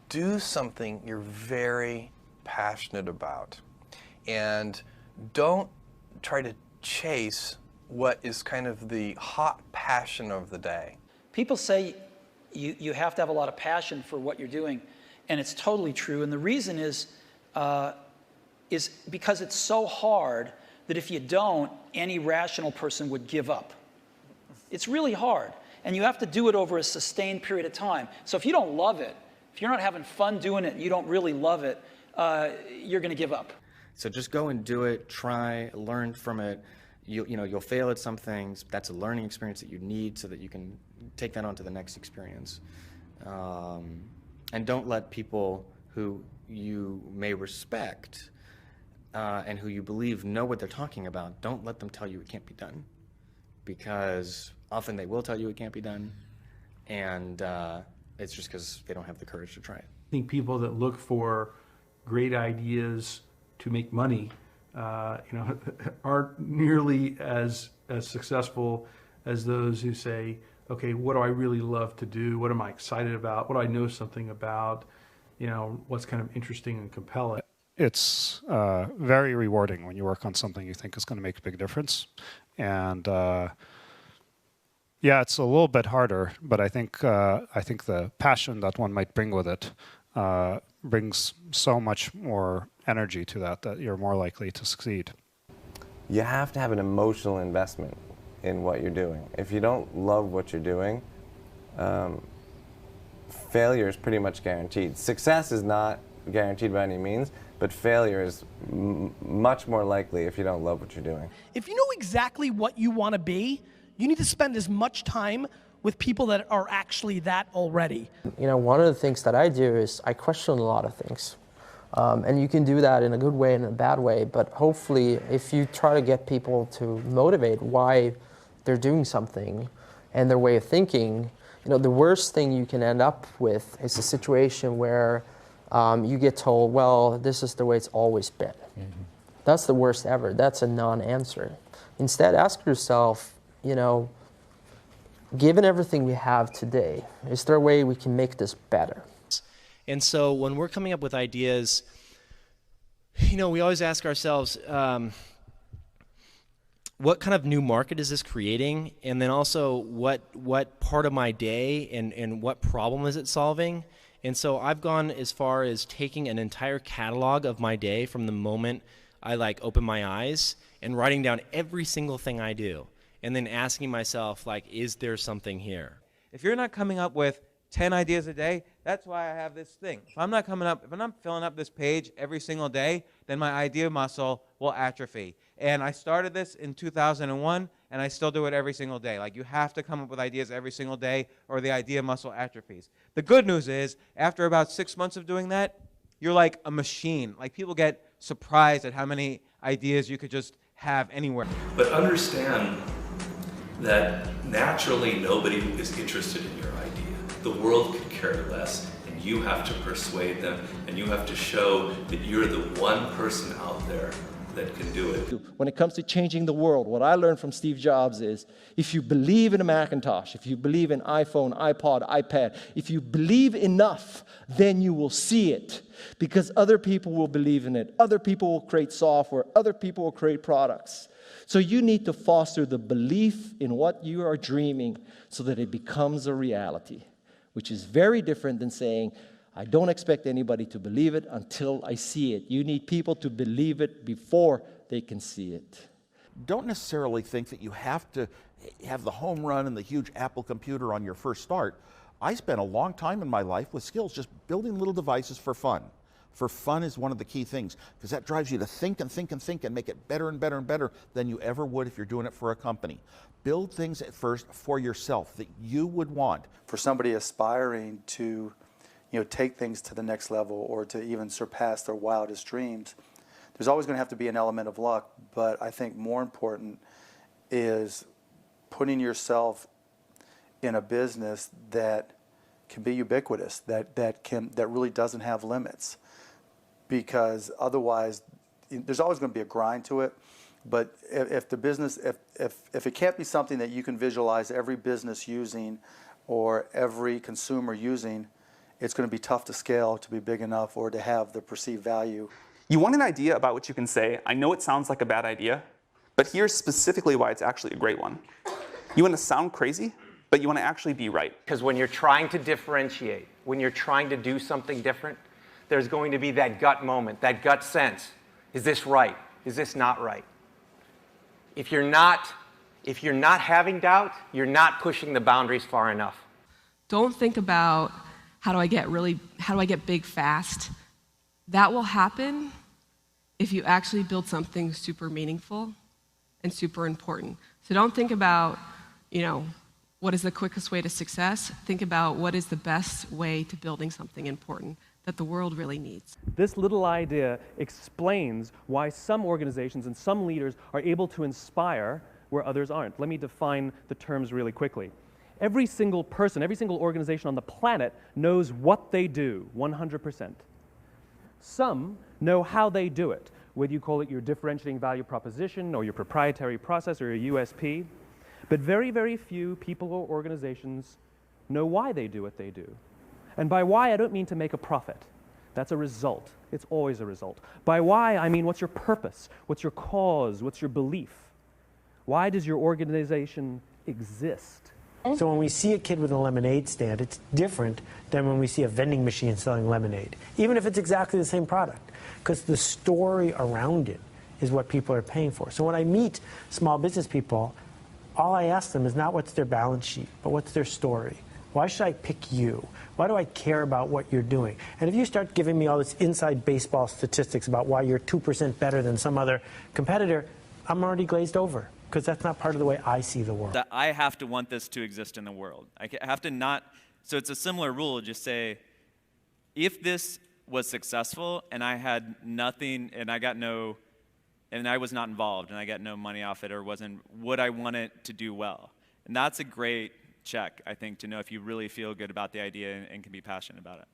do something you're very passionate about. And don't try to chase what is kind of the hot passion of the day. People say you have to have a lot of passion for what you're doing, and it's totally true. And the reason is because it's so hard that if you don't, any rational person would give up. It's really hard, and you have to do it over a sustained period of time. So if you don't love it, if you're not having fun doing it, and you don't really love it, you're going to give up. So just go and do it, try, learn from it. You'll fail at some things. That's a learning experience that you need so that you can take that on to the next experience. And don't let people who you may respect and who you believe know what they're talking about, don't let them tell you it can't be done. Because often they will tell you it can't be done, and it's just because they don't have the courage to try it. I think people that look for great ideas to make money aren't nearly as successful as those who say, okay, what do I really love to do? What am I excited about? What do I know something about? What's kind of interesting and compelling? It's very rewarding when you work on something you think is going to make a big difference. And yeah, it's a little bit harder, but I think the passion that one might bring with it brings so much more energy to that you're more likely to succeed. You have to have an emotional investment in what you're doing. If you don't love what you're doing, failure is pretty much guaranteed. Success is not guaranteed by any means, but failure is much more likely if you don't love what you're doing. If you know exactly what you want to be, you need to spend as much time with people that are actually that already. One of the things that I do is I question a lot of things. And you can do that in a good way and in a bad way, but hopefully if you try to get people to motivate why they're doing something and their way of thinking, the worst thing you can end up with is a situation where you get told, well, this is the way it's always been. Mm-hmm. That's the worst ever. That's a non-answer. Instead, ask yourself, given everything we have today, is there a way we can make this better? And so when we're coming up with ideas, we always ask ourselves, what kind of new market is this creating? And then also, what part of my day and what problem is it solving? And so I've gone as far as taking an entire catalog of my day from the moment I open my eyes and writing down every single thing I do. And then asking myself, is there something here? If you're not coming up with 10 ideas a day, that's why I have this thing. If I'm not filling up this page every single day, then my idea muscle will atrophy. And I started this in 2001, and I still do it every single day. You have to come up with ideas every single day, or the idea muscle atrophies. The good news is, after about 6 months of doing that, you're like a machine. People get surprised at how many ideas you could just have anywhere. But understand that naturally nobody is interested in your idea. The world could care less, and you have to persuade them, and you have to show that you're the one person out there that can do it. When it comes to changing the world, what I learned from Steve Jobs is, if you believe in a Macintosh, if you believe in iPhone, iPod, iPad, if you believe enough, then you will see it. Because other people will believe in it. Other people will create software. Other people will create products. So you need to foster the belief in what you are dreaming so that it becomes a reality, which is very different than saying, I don't expect anybody to believe it until I see it. You need people to believe it before they can see it. Don't necessarily think that you have to have the home run and the huge Apple computer on your first start. I spent a long time in my life with skills just building little devices for fun. For fun is one of the key things, because that drives you to think and think and think and make it better and better and better than you ever would if you're doing it for a company. Build things at first for yourself that you would want. For somebody aspiring to take things to the next level or to even surpass their wildest dreams, there's always going to have to be an element of luck, but I think more important is putting yourself in a business that can be ubiquitous, that really doesn't have limits. Because otherwise, there's always going to be a grind to it. But if the business, if it can't be something that you can visualize every business using or every consumer using, it's going to be tough to scale to be big enough or to have the perceived value. You want an idea about what you can say. I know it sounds like a bad idea, but here's specifically why it's actually a great one. You want to sound crazy, but you want to actually be right. Because when you're trying to differentiate, when you're trying to do something different, there's going to be that gut moment, that gut sense. Is this right? Is this not right? If you're not having doubt, you're not pushing the boundaries far enough. Don't think about how do I get big fast. That will happen if you actually build something super meaningful and super important. So don't think about, what is the quickest way to success? Think about what is the best way to building something important that the world really needs. This little idea explains why some organizations and some leaders are able to inspire where others aren't. Let me define the terms really quickly. Every single person, every single organization on the planet knows what they do, 100%. Some know how they do it, whether you call it your differentiating value proposition or your proprietary process or your USP. But very, very few people or organizations know why they do what they do. And by why, I don't mean to make a profit. That's a result. It's always a result. By why, I mean what's your purpose? What's your cause? What's your belief? Why does your organization exist? So when we see a kid with a lemonade stand, it's different than when we see a vending machine selling lemonade, even if it's exactly the same product, because the story around it is what people are paying for. So when I meet small business people, all I ask them is not what's their balance sheet, but what's their story. Why should I pick you? Why do I care about what you're doing? And if you start giving me all this inside baseball statistics about why you're 2% better than some other competitor, I'm already glazed over, because that's not part of the way I see the world. That I have to want this to exist in the world. I have to not, so it's a similar rule, just say, if this was successful and I had nothing and I was not involved and I got no money off it or would I want it to do well? And that's a great check, I think, to know if you really feel good about the idea and can be passionate about it.